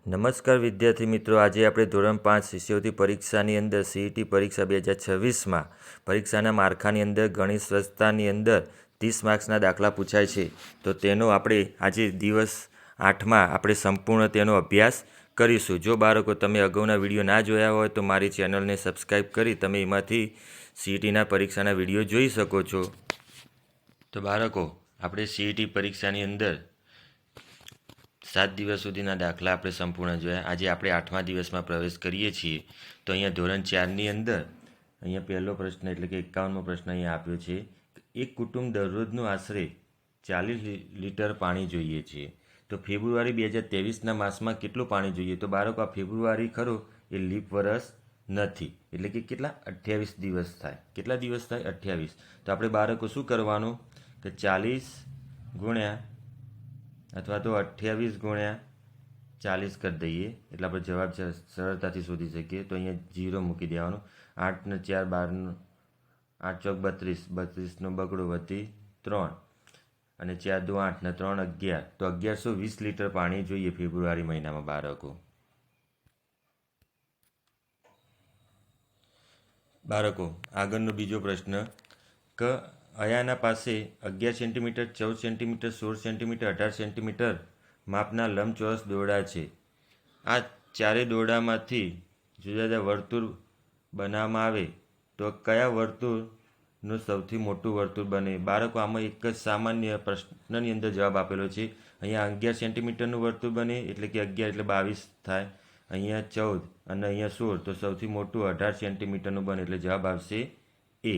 નમસ્કાર વિદ્યાર્થી મિત્રો, આજે આપણે ધોરણ 5 શિષ્યવૃત્તિ પરીક્ષાની અંદર સીઈટી પરીક્ષા 2026માં પરીક્ષાના માળખાની અંદર ગણિત સ્વચ્છતાની અંદર 30 માર્ક્સના દાખલા પૂછાય છે. તો તેનો આપણે આજે દિવસ 8માં આપણે સંપૂર્ણ તેનો અભ્યાસ કરીશું. જો બાળકો તમે અગાઉના વિડીયો ના જોયા હોય તો મારી ચેનલને સબસ્ક્રાઈબ કરી તમે એમાંથી સીઈટીના પરીક્ષાના વિડીયો જોઈ શકો છો. તો બાળકો, આપણે સીઈટી પરીક્ષાની અંદર 7 દિવસ સુધીના દાખલા આપણે સંપૂર્ણ જોયા. આજે આપણે 8મા દિવસમાં પ્રવેશ કરીએ છીએ. તો અહીંયા ધોરણ 4ની અંદર અહીંયા પહેલો પ્રશ્ન એટલે કે 51મો પ્રશ્ન અહીંયા આપ્યો છે. એક કુટુંબ દરરોજનું આશરે 40 લીટર પાણી જોઈએ છે. તો ફેબ્રુઆરી 2023ના માસમાં કેટલું પાણી જોઈએ? તો બાળકો, આ ફેબ્રુઆરી ખરો એ લીપ વર્ષ નથી, એટલે કે કેટલા 28 દિવસ થાય. કેટલા દિવસ થાય? 28. તો આપણે બાળકો શું કરવાનું કે 40 ગુણ્યા અથવા તો 28 ગુણ્યા 40 કરી દઈએ એટલે આપણે જવાબ સરળતાથી શોધી શકીએ. તો અહીંયા 0 મૂકી દેવાનું. 8 ને 4 12, 8 ચોક 32, 32નો બગડો વધી 3 અને 4 દુ 8 ને 3 11. તો 1120 લીટર પાણી જોઈએ ફેબ્રુઆરી મહિનામાં બાળકો. આગળનો બીજો પ્રશ્ન કે અયાના પાસે 11 સેન્ટીમીટર, 14 સેન્ટીમીટર, 16 સેન્ટીમીટર, 18 સેન્ટીમીટર માપના લંબચોરસ દોરડા છે. આ ચારેય દોરડામાંથી જુદા જુદા વર્તુળ બનાવવામાં આવે તો કયા વર્તુળનું સૌથી મોટું વર્તુળ બને? બાળકો, આમાં એક જ સામાન્ય પ્રશ્નની અંદર જવાબ આપેલો છે. અહીંયા 11 સેન્ટીમીટરનું વર્તુળ બને એટલે કે 11 એટલે 22 થાય. અહીંયા 14 અને અહીંયા 16, તો સૌથી મોટું 18 સેન્ટીમીટરનું બને એટલે જવાબ આવશે એ.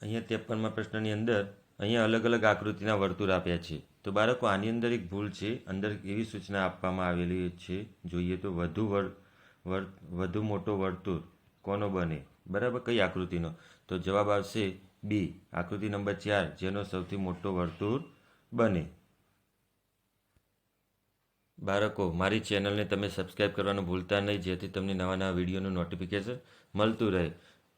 અહીંયા 53મા પ્રશ્નની અંદર અહીંયા અલગ અલગ આકૃતિના વર્તુળ આપ્યા છે. તો બાળકો, આની અંદર એક ભૂલ છે. અંદર એવી સૂચના આપવામાં આવેલી છે, જોઈએ તો વધુ મોટો વર્તુળ કોનો બને? બરાબર, કઈ આકૃતિનો? તો જવાબ આવશે બી, આકૃતિ નંબર 4, જેનો સૌથી મોટો વર્તુળ બને. બાળકો, મારી ચેનલને તમે સબસ્ક્રાઈબ કરવાનું ભૂલતા નહીં, જેથી તમને નવા નવા વિડીયોનું નોટિફિકેશન મળતું રહે.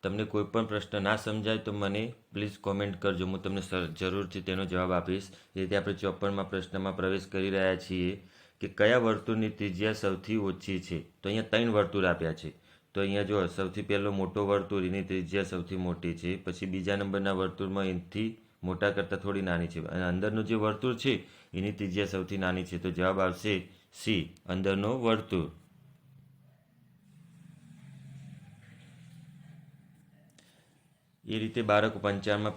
તમને કોઈ પણ પ્રશ્ન ના સમજાય તો મને પ્લીઝ કોમેન્ટ કરજો, હું તમને જરૂરથી તેનો જવાબ આપીશ. એ રીતે આપણે 54મા પ્રશ્નમાં પ્રવેશ કરી રહ્યા છીએ કે કયા વર્તુળની ત્રિજ્યા સૌથી ઓછી છે? તો અહીંયા 3 વર્તુળ આપ્યા છે. તો અહીંયા જો સૌથી પહેલો મોટો વર્તુળ, એની ત્રિજ્યા સૌથી મોટી છે. પછી બીજા નંબરના વર્તુળમાં એનાથી મોટા કરતાં થોડી નાની છે. અને અંદરનું જે વર્તુળ છે એની ત્રિજ્યા સૌથી નાની છે. તો જવાબ આવશે સી, અંદરનો વર્તુળ. એ રીતે બાળકો 55મા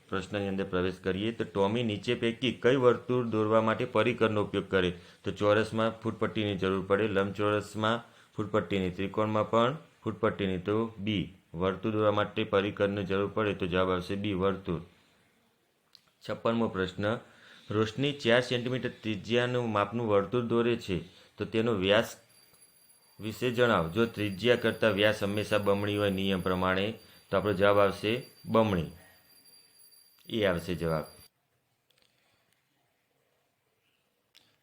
પ્રશ્નની અંદર પ્રવેશ કરીએ તો ટોમી નીચે પૈકી કઈ વર્તુળ દોરવા માટે પરિકરનો ઉપયોગ કરે? તો ચોરસમાં ફૂટપટ્ટીની જરૂર પડે, લંબચોરસમાં ફૂટપટ્ટીની, ત્રિકોણમાં પણ ફૂટપટ્ટીની. તો બી, વર્તુળ દોરવા માટે પરિકરની જરૂર પડે. તો જવાબ આવશે બી, વર્તુળ. 56મો પ્રશ્ન, રોશની 4 સેન્ટીમીટર ત્રિજ્યાનું માપનું વર્તુળ દોરે છે તો તેનો વ્યાસ વિશે જણાવો. જો ત્રિજ્યા કરતાં વ્યાસ હંમેશા બમણી હોય નિયમ પ્રમાણે, તો આપણો જવાબ આવશે બમણી. એ આવશે જવાબ.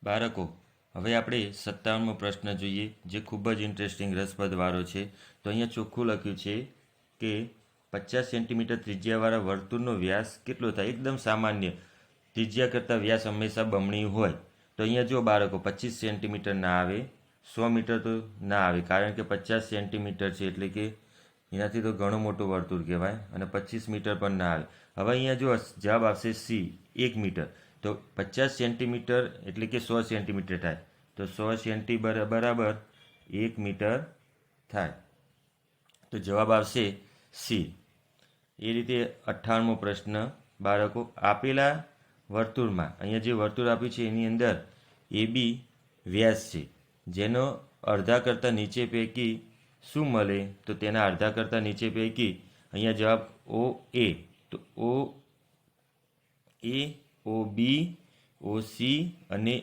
બાળકો, હવે આપણે 57મો પ્રશ્ન જોઈએ, જે ખૂબ જ ઇન્ટરેસ્ટિંગ રસપ્રદ વાળો છે. તો અહીંયા ચોખ્ખું લખ્યું છે કે 50 સેન્ટીમીટર ત્રિજ્યાવાળા વર્તુળનો વ્યાસ કેટલો થાય? એકદમ સામાન્ય, ત્રિજ્યા કરતાં વ્યાસ હંમેશા બમણી હોય. તો અહીંયા જો બાળકો 25 સેન્ટીમીટર ના આવે, 100 મીટર તો ના આવે, કારણ કે 50 સેન્ટીમીટર છે એટલે કે એનાથી તો ઘણું મોટું વર્તુળ કહેવાય. અને 25 મીટર પણ ના આવે. હવે અહીંયા જો જવાબ આવશે સી, 1 મીટર. તો 50 સેન્ટીમીટર એટલે કે 100 સેન્ટીમીટર થાય. તો 100 સેન્ટી બરાબર 1 મીટર થાય. તો જવાબ આવશે સી. એ રીતે 58મો પ્રશ્ન બાળકો, આપેલા વર્તુળમાં, અહીંયા જે વર્તુળ આપ્યું છે એની અંદર એ બી વ્યાસ છે, જેનો અડધા કરતાં નીચે પૈકી શું મળે? તો તેના અડધા કરતાં નીચે પૈકી અહીંયા જવાબ ઓ એ. તો ઓ એ, ઓ બી, ઓ સી અને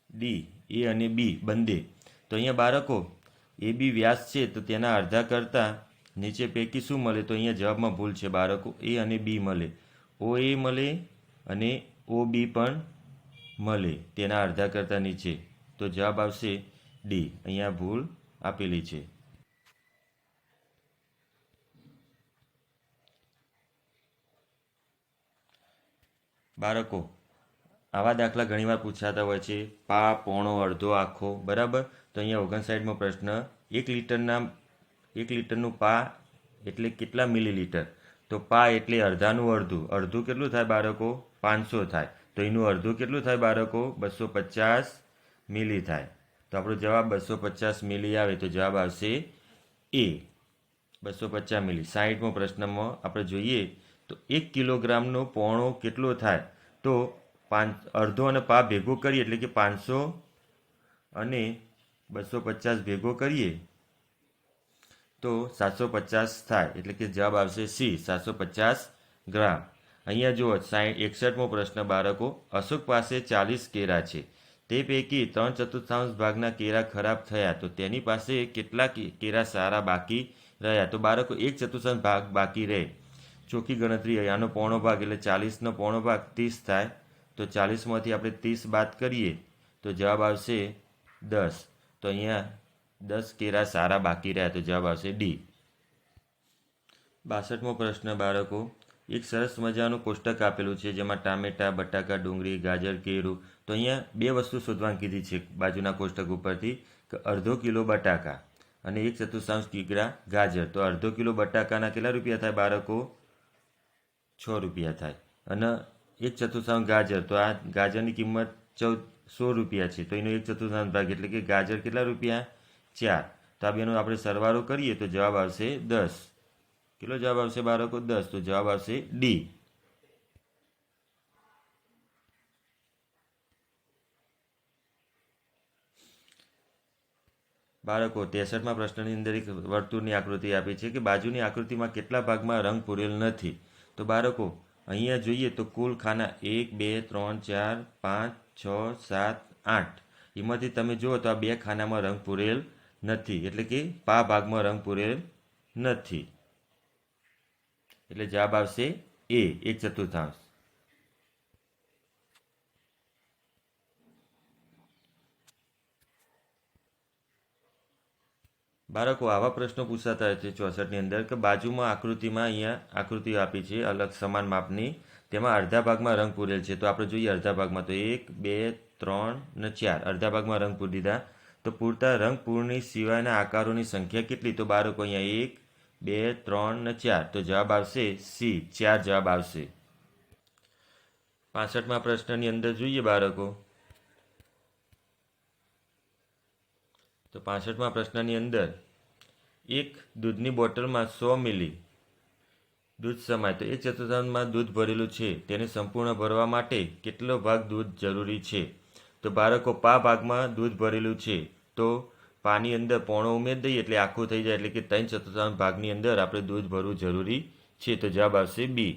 ડી, એ અને બી બંને. તો અહીંયા બાળકો, એ બી વ્યાસ છે તો તેના અડધા કરતાં નીચે પૈકી શું મળે? તો અહીંયા જવાબમાં ભૂલ છે બાળકો, એ અને બી મળે. ઓ એ મળે અને ઓ બી પણ મળે તેના અડધા કરતાં નીચે. તો જવાબ આવશે ડી, અહીંયા ભૂલ આપેલી છે. બાળકો, આવા દાખલા ઘણીવાર પૂછાતા હોય છે. પા, પોણો, અડધો, આખો. બરાબર. તો અહીંયા 59મો પ્રશ્ન, 1 લીટરનું પા એટલે કેટલા મિલીલીટર? તો પા એટલે અડધાનું અડધું. અડધું કેટલું થાય બાળકો? 500 થાય. તો એનું અડધું કેટલું થાય બાળકો? 250 મિલી થાય. તો આપણો જવાબ 250 મિલી આવે તો જવાબ આવશે એ. 250 મિલી. 60મો પ્રશ્નમાં આપણે જોઈએ તો 1 કિલોગ્રામનો પોણો કેટલો થાય? તો અડધો અને પા ભેગો કરીએ એટલે કે 500 અને 250 ભેગો કરીએ તો 750 થાય. એટલે કે જવાબ આવશે સી, 750 ગ્રામ. અહીંયા જુઓ 61મો પ્રશ્ન બાળકો, અશોક પાસે 40 કેરા છે. તે પૈકી 3/4 ભાગના કેરા ખરાબ થયા તો તેની પાસે કેટલા કેરા સારા બાકી રહ્યા? તો બાળકો 1/4 ભાગ બાકી રહે. ચોખ્ખી ગણતરી, આનો પોણો ભાગ એટલે 40નો પોણો ભાગ 30 થાય. તો 40માંથી આપણે 30 બાદ કરીએ તો જવાબ આવશે 10. તો અહીંયા 10 કેરા સારા બાકી રહ્યા તો જવાબ આવશે ડી. 62મો પ્રશ્ન બાળકો, એક સરસ મજાનું કોષ્ટક આપેલું છે જેમાં ટામેટા, બટાકા, ડુંગળી, ગાજર, કેળું. તો અહીંયા બે વસ્તુ શોધવાની કીધી છે બાજુના કોષ્ટક ઉપરથી, કે અડધો કિલો બટાકા અને 1/4 કિગ્રા ગાજર. તો અડધો કિલો બટાકાના કેટલા રૂપિયા થાય બાળકો? 6 રૂપિયા થાય. અને 1/4 ગાજર, તો આ ગાજરની કિંમત 16 રૂપિયા છે. તો એનો 1/4 ભાગ એટલે કે ગાજર કેટલા રૂપિયા? 4. તો આ બેનો આપણે સરવાળો કરીએ તો જવાબ આવશે 10. કેટલો જવાબ આવશે બાળકો? 10. તો જવાબ આવશે ડી. બાળકો 63મા પ્રશ્નની અંદર એક વર્તુળની આકૃતિ આપી છે કે બાજુની આકૃતિમાં કેટલા ભાગમાં રંગ પૂરેલ નથી? તો બાળકો અહીંયા જોઈએ તો કુલ ખાના 1, 2, 3, 4, 5, 6, 7, 8. એમાંથી તમે જુઓ તો આ બે ખાનામાં રંગ પૂરેલ નથી, એટલે કે પા ભાગમાં રંગ પૂરેલ નથી. એટલે જવાબ આવશે એ, 1/4. બાળકો આવા પ્રશ્નો પૂછાતા હોય છે 64ની અંદર કે બાજુમાં આકૃતિમાં અહીંયા આકૃતિઓ આપી છે અલગ સમાન માપની, તેમાં અડધા ભાગમાં રંગ પૂરેલ છે. તો આપણે જોઈએ અડધા ભાગમાં તો 1, 2, 3 અને 4 અડધા ભાગમાં રંગ પૂરી દીધા. તો પૂરતા રંગ પૂર્ણી સિવાયના આકારોની સંખ્યા કેટલી? તો બાળકો અહીંયા 1, 2, 3 અને 4. તો જવાબ આવશે સી, 4 જવાબ આવશે. 65મા પ્રશ્નની અંદર જોઈએ બાળકો તો 65મા પ્રશ્નની અંદર એક દૂધની બોટલમાં 100 મિલી દૂધ સમાય તો 1/4 દૂધ ભરેલું છે, તેને સંપૂર્ણ ભરવા માટે કેટલો ભાગ દૂધ જરૂરી છે? તો બાળકો પા ભાગમાં દૂધ ભરેલું છે તો પાની અંદર પોણો ઉમેરી દઈએ એટલે આખું થઈ જાય, એટલે કે 3/4 ભાગની અંદર આપણે દૂધ ભરવું જરૂરી છે. તો જવાબ આવશે બી.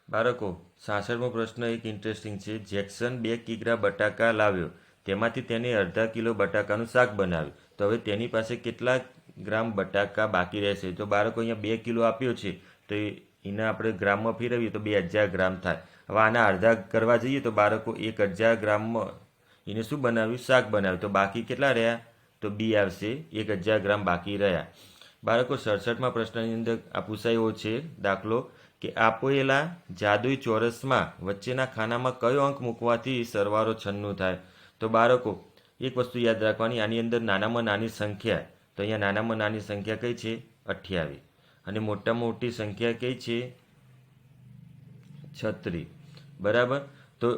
બાળકો 66મો પ્રશ્ન એક ઇન્ટરેસ્ટિંગ છે. જેક્સન 2 કિગ્રા બટાકા લાવ્યો, તેમાંથી તેને અડધા કિલો બટાકાનું શાક બનાવ્યું. તો હવે તેની પાસે કેટલા ગ્રામ બટાકા બાકી રહેશે? તો બાળકો અહીંયા 2 કિલો આપ્યો છે તો એને આપણે ગ્રામમાં ફેરવીએ તો 2000 ગ્રામ થાય. હવે આના અડધા કરવા જઈએ તો બાળકો 1000 ગ્રામમાં એને શું બનાવ્યું? શાક બનાવ્યું. તો બાકી કેટલા રહ્યા? તો બી આવશે, 1000 ગ્રામ બાકી રહ્યા. બાળકો 67મા પ્રશ્નની અંદર આ પૂછાયો છે દાખલો કે આપેલા જાદુઈ ચોરસમાં વચ્ચેના ખાનામાં કયો અંક મૂકવાથી સરવાળો 96 થાય? તો બાળકો એક વસ્તુ યાદ રાખવાની, આની અંદર નાનામાં નાની સંખ્યા, તો અહીંયા નાનામાં નાની સંખ્યા કઈ છે? 28. અને મોટામાં મોટી સંખ્યા કઈ છે? 36. બરાબર. તો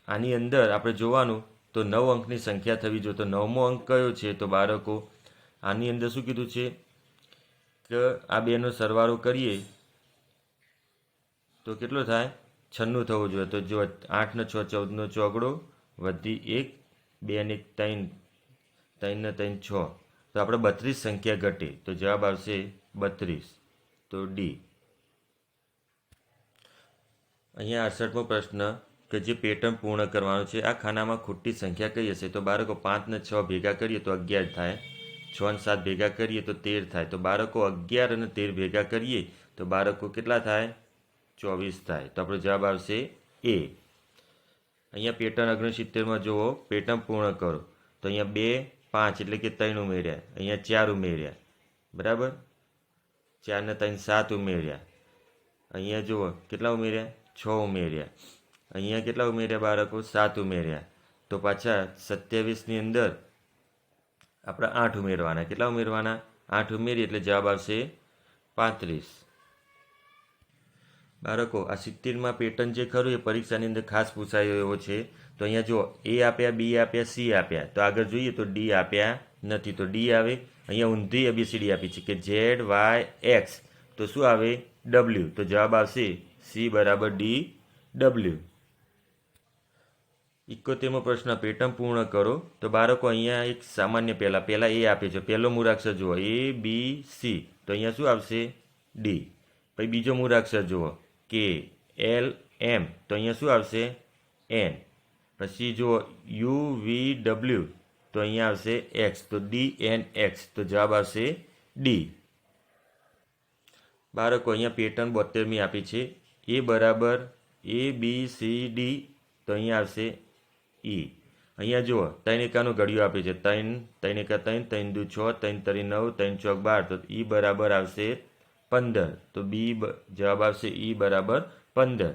આની અંદર આપણે જોવાનું તો 9 અંકની સંખ્યા થવી જોઈએ. તો 9મો અંક કયો છે? તો બાળકો આની અંદર શું કીધું છે કે આ બેનો સરવાળો કરીએ તો કેટલો થાય? 96 થવો જોઈએ. તો જો 8 ને 6 14નો ચોગડો વધી 1, 2 ને 3, 3 ને 3 6. તો આપણે 32 સંખ્યા ઘટે તો જવાબ આવશે 32. તો ડી. અહીંયા 68મો પ્રશ્ન કે જે પેટર્ન પૂર્ણ કરવાનો છે, આ ખાનામાં ખોટી સંખ્યા કઈ હશે? તો બાળકો 5 ને 6 ભેગા કરીએ તો 11 થાય, 6 ને 7 ભેગા કરીએ તો 13 થાય. તો બાળકો 11 અને 13 ભેગા કરીએ તો બાળકો કેટલા થાય? 24 થાય. તો આપણો જવાબ આવશે એ. અહીંયા પેટર્ન 69માં જુઓ, પેટર્ન પૂર્ણ કરો. તો અહીંયા 2, 5 એટલે કે 3 ઉમેર્યા, અહીંયા 4 ઉમેર્યા, બરાબર. 4 ને 3 7 ઉમેર્યા, અહીંયા જુઓ કેટલા ઉમેર્યા? 6 ઉમેર્યા. અહીંયા કેટલા ઉમેર્યા બાળકો? 7 ઉમેર્યા. તો પાછા 27ની અંદર આપણે 8 ઉમેરવાના. કેટલા ઉમેરવાના? 8 ઉમેરીએ એટલે જવાબ આવશે 35. બાળકો આ 70માં પેટર્ન જે ખરું એ પરીક્ષાની અંદર ખાસ પૂછાયો એવો છે. તો અહીંયા જુઓ એ આપ્યા, બી આપ્યા, સી આપ્યા. તો આગળ જોઈએ તો ડી આપ્યા નથી, તો ડી આવે. અહીંયા ઊંધી એબીસીડી આપી છે કે ઝેડ વાય એક્સ, તો શું આવે? ડબલ્યુ. તો જવાબ આવશે સી બરાબર ડી ડબલ્યુ. 71મો પ્રશ્ન પેટર્ન પૂર્ણ કરો. તો બાળકો અહીંયા એક સામાન્ય પહેલાં એ આપે છે. પહેલો મૂળાક્ષર જુઓ એ બી સી, તો અહીંયા શું આવશે? ડી. પછી બીજો મૂળાક્ષર જુઓ કે એલ એમ, તો અહીંયા શું આવશે? એન. પછી જુઓ યુ વી ડબલ્યુ, તો અહીંયા આવશે એક્સ, તો ડી એન એક્સ, તો જવાબ આવશે ડી. બાળકો અહીંયા પેટર્ન 72મી આપી છે. એ બરાબર એ બી સી ડી, તો અહીંયા આવશે ઈ. અહીંયા જુઓ 3 એકાનું ઘડિયું આપી છે. 3 3 એકા 3, 3 દુ 6, 3 તરી 9, 3 ચોક 12, તો ઈ બરાબર આવશે 15. તો બી જવાબ આવશે ઈ બરાબર 15.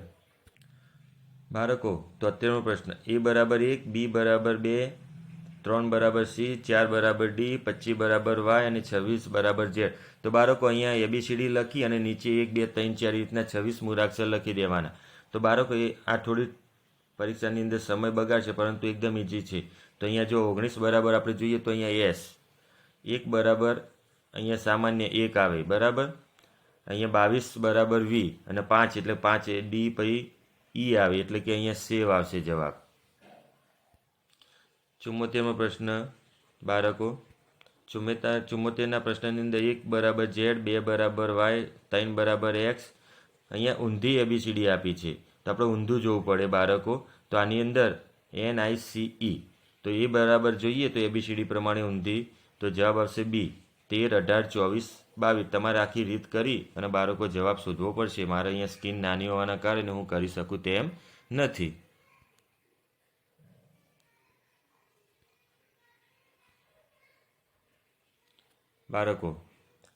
બાળકો 73મો પ્રશ્ન એ બરાબર 1, બી બરાબર 2, 3 બરાબર સી, 4 બરાબર ડી, 25 બરાબર વાય અને 26 બરાબર ઝેડ. તો બાળકો અહીંયા એબીસીડી લખી અને નીચે 1 2 3 4 રીતના 26 મૂળાક્ષર લખી દેવાના. તો બાળકો આ થોડી પરીક્ષાની અંદર સમય બગાડશે, પરંતુ એકદમ ઇઝી છે. તો અહીંયા જો 19 બરાબર આપણે જોઈએ તો અહીંયા એસ, 1 બરાબર અહીંયા સામાન્ય 1 આવે બરાબર. અહીંયા 22 બરાબર વી અને 5 એટલે 5 ડી પછી ઈ આવે એટલે કે અહીંયા સેવ આવશે જવાબ. 74મો પ્રશ્ન બાળકો 74ના પ્રશ્નની અંદર 1 બરાબર ઝેડ, 2 બરાબર વાય, 3 બરાબર એક્સ. અહીંયા ઊંધી એબીસીડી આપી છે, તો આપણે ઊંધું જોવું પડે બાળકો. તો આની અંદર NICE, તો એ બરાબર જોઈએ તો એબીસીડી પ્રમાણે ઊંધી, તો જવાબ આવશે બી. 13 18 24 22. તમારે આખી રીત કરી અને બાળકો જવાબ શોધવો પડશે. મારે અહીંયા સ્ક્રીન નાની હોવાના કારણે હું કરી શકું તેમ નથી. બાળકો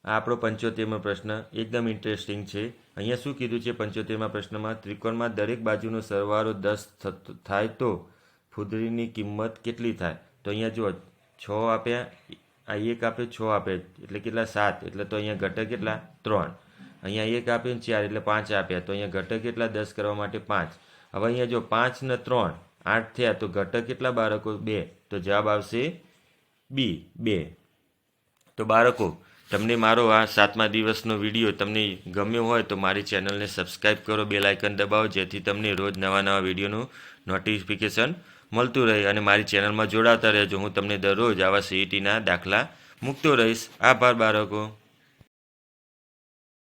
આ આપણો 75મો પ્રશ્ન એકદમ ઇન્ટરેસ્ટિંગ છે. અહીંયા શું કીધું છે 75મા પ્રશ્નમાં? ત્રિકોણમાં દરેક બાજુનો સરવાળો 10 થાય તો ફૂદરીની કિંમત કેટલી થાય? તો અહીંયા જુઓ 6 આપ્યા, આ 1 આપે, 6 આપે એટલે કેટલા? 7. એટલે તો અહીંયા ઘટક કેટલા? 3. અહીંયા 1 આપે 4 એટલે 5 આપ્યા, તો અહીંયા ઘટક કેટલા? 10 કરવા માટે 5. હવે અહીંયા જો 5 ને 3 8 થયા, તો ઘટક કેટલા બાળકો? 2. તો જવાબ આવશે બી 2. તો બાળકો તમને મારો આ 7મા દિવસનો વિડીયો તમને ગમ્યો હોય તો મારી ચેનલને સબસ્ક્રાઈબ કરો, બેલ આઇકન દબાવો, જેથી તમને રોજ નવા વિડીયોનું નોટિફિકેશન મળતું રહે. અને મારી ચેનલમાં જોડાતા રહેજો. હું તમને દરરોજ આવા CETના દાખલા મૂકતો રહીશ. આભાર બાળકો.